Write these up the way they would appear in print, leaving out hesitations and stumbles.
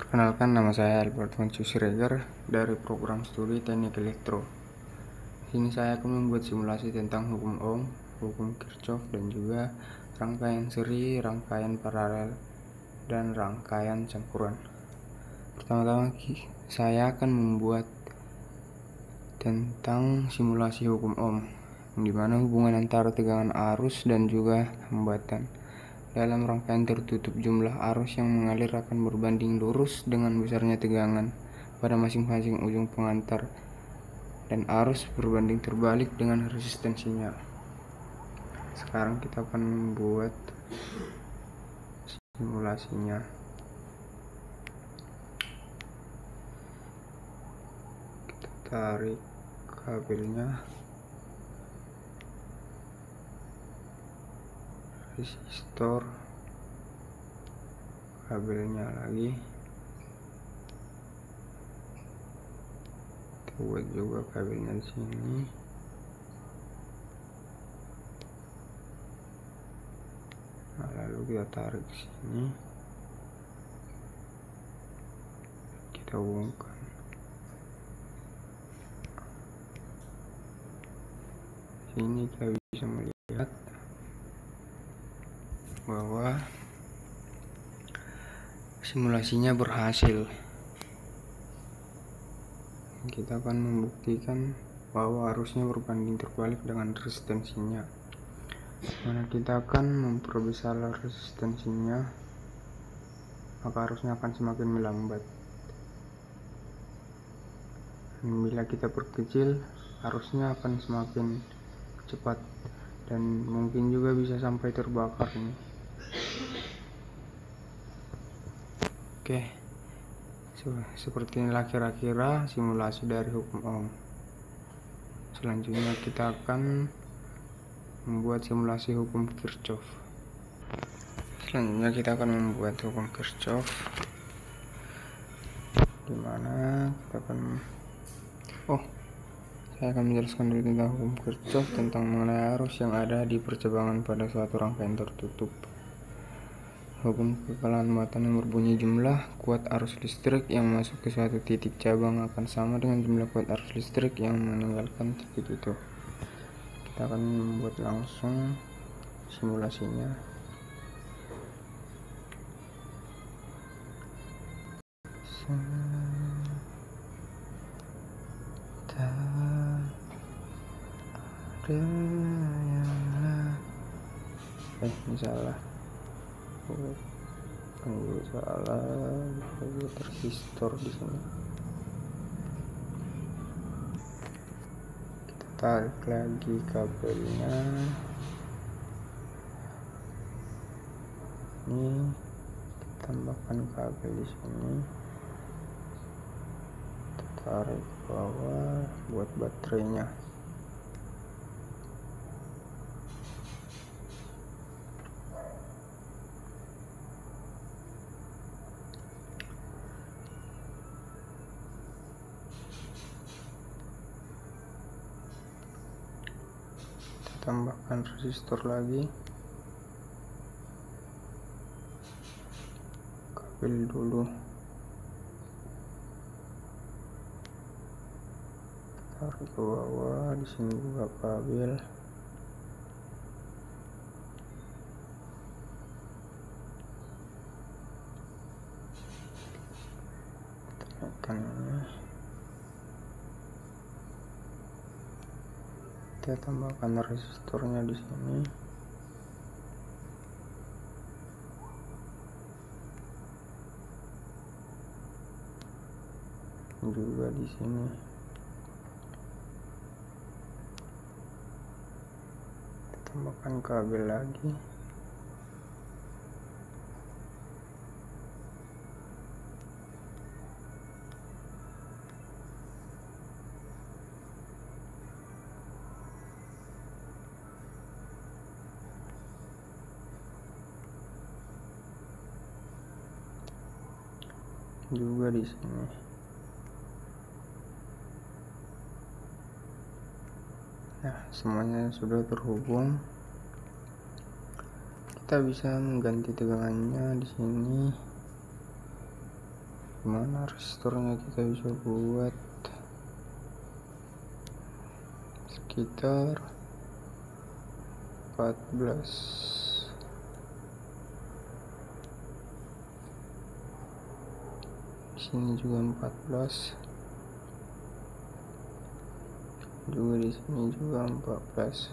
Perkenalkan, nama saya Albert Mancu Siregar dari program studi Teknik Elektro. Sini saya akan membuat simulasi tentang hukum Ohm, hukum Kirchhoff, dan juga rangkaian seri, rangkaian paralel, dan rangkaian campuran. Pertama-tama saya akan membuat tentang simulasi hukum Ohm, di mana hubungan antara tegangan arus dan juga hambatan. Dalam rangkaian tertutup, jumlah arus yang mengalir akan berbanding lurus dengan besarnya tegangan pada masing-masing ujung pengantar, dan arus berbanding terbalik dengan resistensinya. Sekarang kita akan membuat simulasinya. Kita tarik kabelnya, resistor, kabelnya lagi, kita buat juga kabelnya di sini. Nah, lalu kita tarik ke sini, kita hubungkan. Sini kita bisa melihat bahwa simulasinya berhasil. Kita akan membuktikan bahwa arusnya berbanding terbalik dengan resistensinya. Mana kita akan memperbesar resistensinya, maka arusnya akan semakin melambat. Dan bila kita perkecil, arusnya akan semakin cepat, dan mungkin juga bisa sampai terbakar nih. Oke, seperti inilah kira-kira simulasi dari hukum Ohm. Selanjutnya kita akan membuat simulasi hukum Kirchhoff. Selanjutnya kita akan membuat hukum Kirchhoff, dimana kita akan saya akan menjelaskan dulu tentang hukum Kirchhoff, tentang mengenai arus yang ada di percabangan pada suatu rangkaian tertutup. Hukum kekekalan muatan yang berbunyi jumlah kuat arus listrik yang masuk ke suatu titik cabang akan sama dengan jumlah kuat arus listrik yang meninggalkan titik itu. Kita akan membuat langsung simulasinya. Ini salah. Buat resistor di sini. Kita tarik lagi kabelnya. Ini kita tambahkan kabel di sini. Kita tarik ke bawah buat baterainya. Tambahkan resistor lagi, kabel dulu, tarik ke bawah, di sini juga kabel, tekan ini. Kita tambahkan resistornya di sini. Juga di sini. Kita tambahkan kabel lagi. Juga di sini. Nah, semuanya sudah terhubung. Kita bisa mengganti tegangannya di sini. Gimana resistornya kita bisa buat sekitar 14. Di sini juga 14, juga di sini juga 14.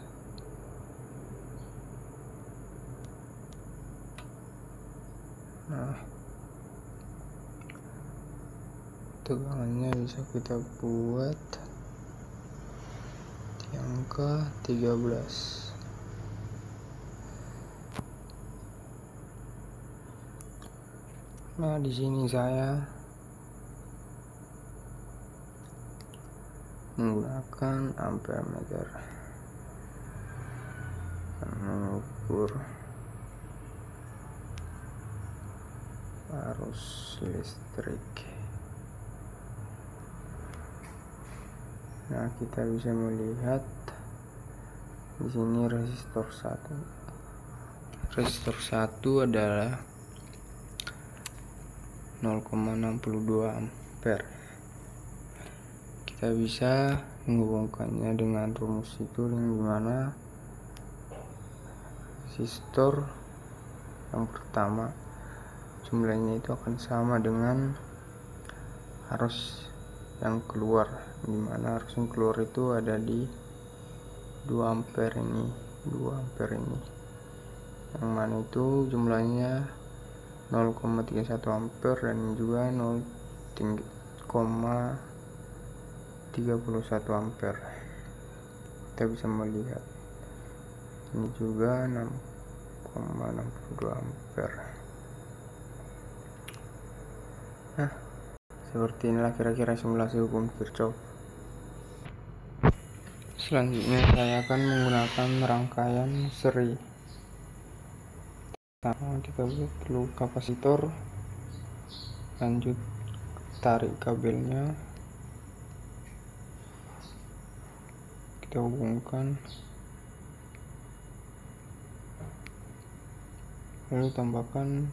Nah, tegangannya bisa kita buat di angka 13. Nah, di sini saya menggunakan ampere meter mengukur arus listrik. Nah, kita bisa melihat di sini resistor 1. Resistor 1 adalah 0,62 ampere. Kita bisa menghubungkannya dengan rumus itu, yang dimana resistor yang pertama jumlahnya itu akan sama dengan arus yang keluar, dimana arus yang keluar itu ada di 2 ampere ini, 2 ampere ini, yang mana itu jumlahnya 0,31 ampere dan juga 0,31 ampere. Kita bisa melihat ini juga 6,62 ampere. Nah, seperti inilah kira-kira simulasi hukum Kirchhoff. Selanjutnya saya akan menggunakan rangkaian seri. Pertama kita buat dulu kapasitor, lanjut tarik kabelnya, kita hubungkan, lalu tambahkan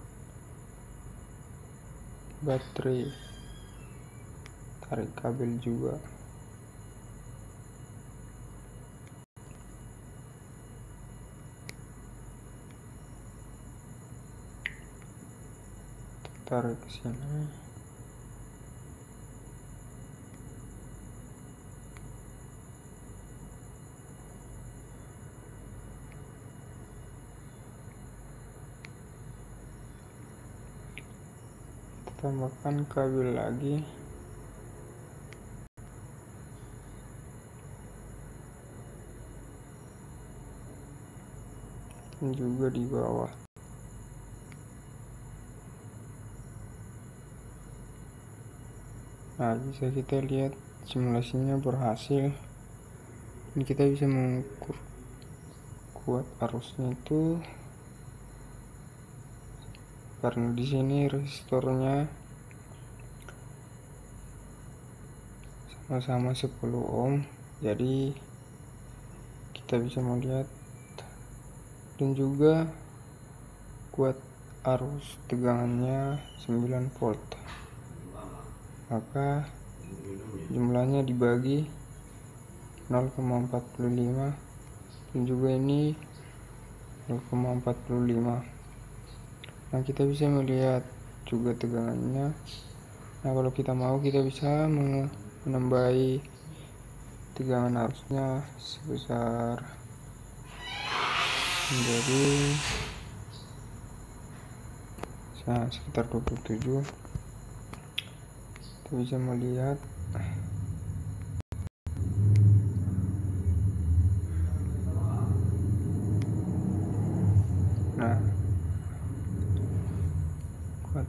baterai, tarik kabel juga. Tarik ke sini. Tambahkan kabel lagi. Dan juga di bawah. Nah, bisa kita lihat simulasinya berhasil. Dan kita bisa mengukur kuat arusnya itu, karena di sini resistornya sama-sama 10 ohm, jadi kita bisa melihat, dan juga kuat arus tegangannya 9 volt. Maka jumlahnya dibagi 0,45, dan juga ini 0,45. Nah, kita bisa melihat juga tegangannya. Nah, kalau kita mau, kita bisa menambahi tegangan arusnya sebesar menjadi sekitar 27. Kita bisa melihat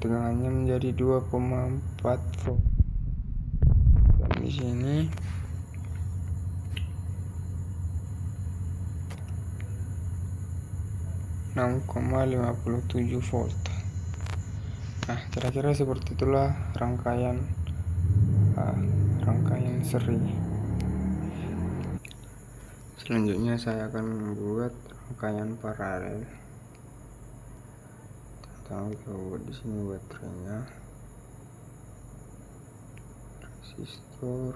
tegangannya menjadi 2,4 volt. Dan di sini (6,57 volt). Nah, kira-kira seperti itulah rangkaian seri. Selanjutnya saya akan membuat rangkaian paralel. Kita buat di sini baterainya. resistor,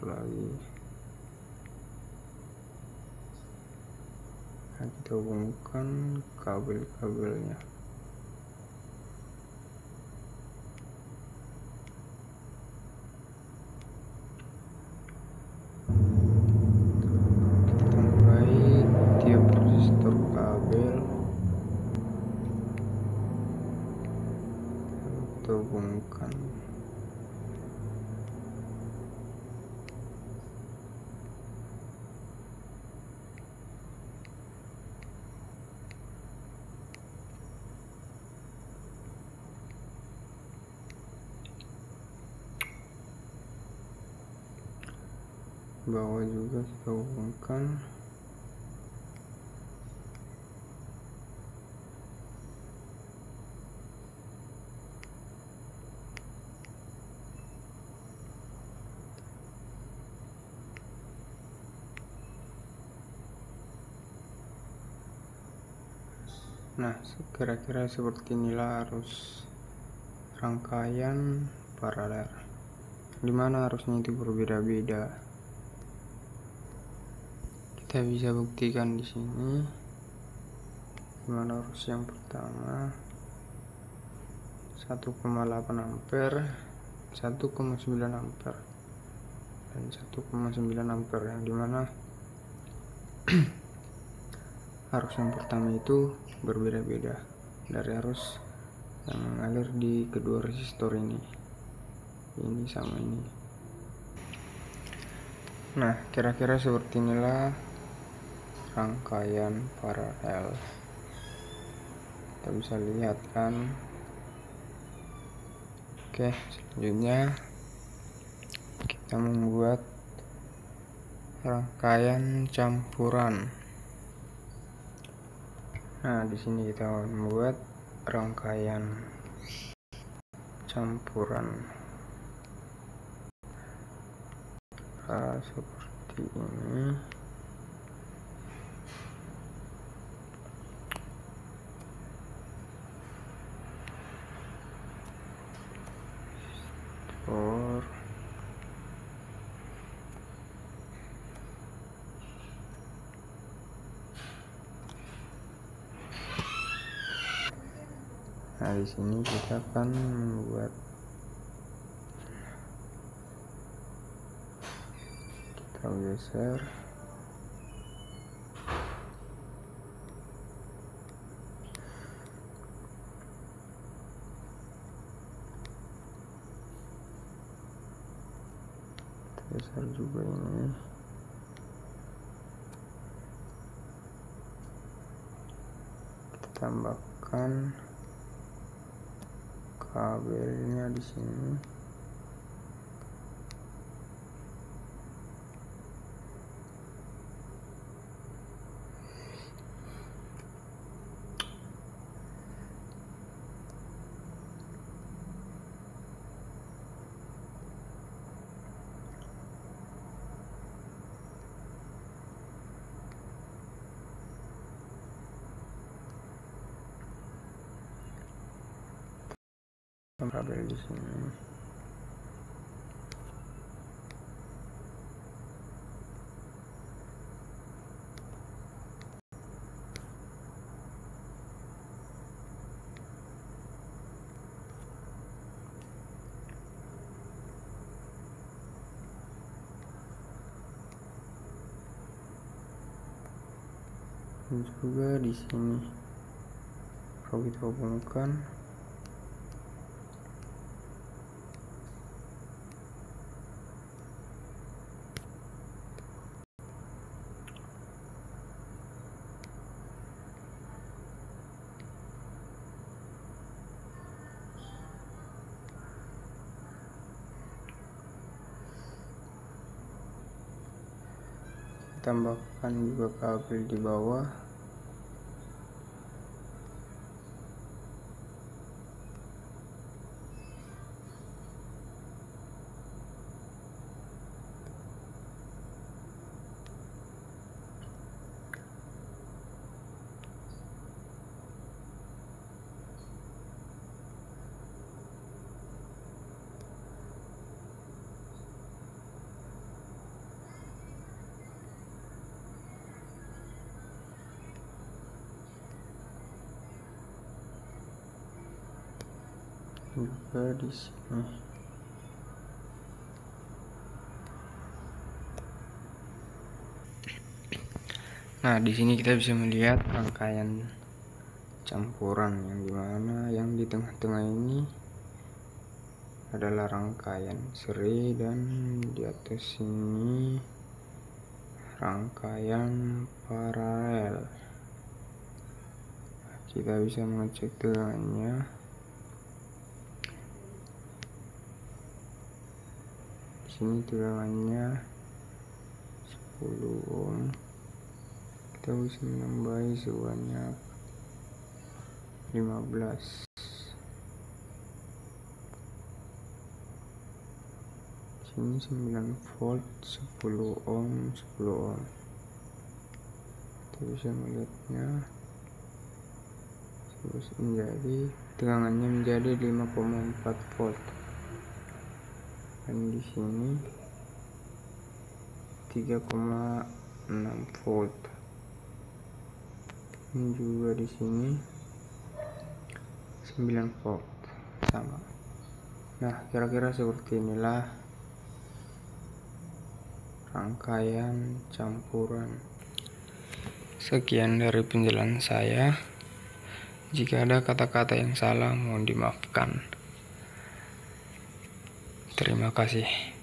lagi. Nah, kita hubungkan kabel-kabelnya. Kita tambahi tiap resistor kabel, kita hubungkan. Bawah juga kita hubungkan. Nah, kira-kira seperti inilah arus rangkaian paralel, dimana arusnya itu berbeda-beda. Kita bisa buktikan di sini. Dimana arus yang pertama 1,8 ampere, 1,9 ampere, dan 1,9 ampere, yang dimana arus yang pertama itu berbeda-beda dari arus yang mengalir di kedua resistor ini sama ini. Nah, kira-kira seperti inilah rangkaian paralel. Kita bisa lihat kan. Oke, selanjutnya kita membuat rangkaian campuran. Nah, di sini kita membuat rangkaian campuran seperti ini. Nah, di sini kita akan membuat, kita geser. Geser juga ini. Kita tambahkan kabelnya di sini. Kabel di sini. Dan juga di sini kalau kita hubungkan, tambahkan juga kabel di bawah. juga di sini. Nah, di sini kita bisa melihat rangkaian campuran yang dimana yang di tengah-tengah ini adalah rangkaian seri dan di atas sini rangkaian paralel. Kita bisa mengecek tegangannya. Di sini tegangannya 10 ohm. Kita bisa menambahi sebanyak 15. Sini 9 volt, 10 ohm, 10 ohm. Kita bisa melihatnya. Terus menjadi tegangannya menjadi 5,4 volt. Dan di sini 3,6 volt. Ini juga di sini 9 volt sama. Nah, kira-kira seperti inilah rangkaian campuran. Sekian dari penjelasan saya. Jika ada kata-kata yang salah, mohon dimaafkan. Terima kasih.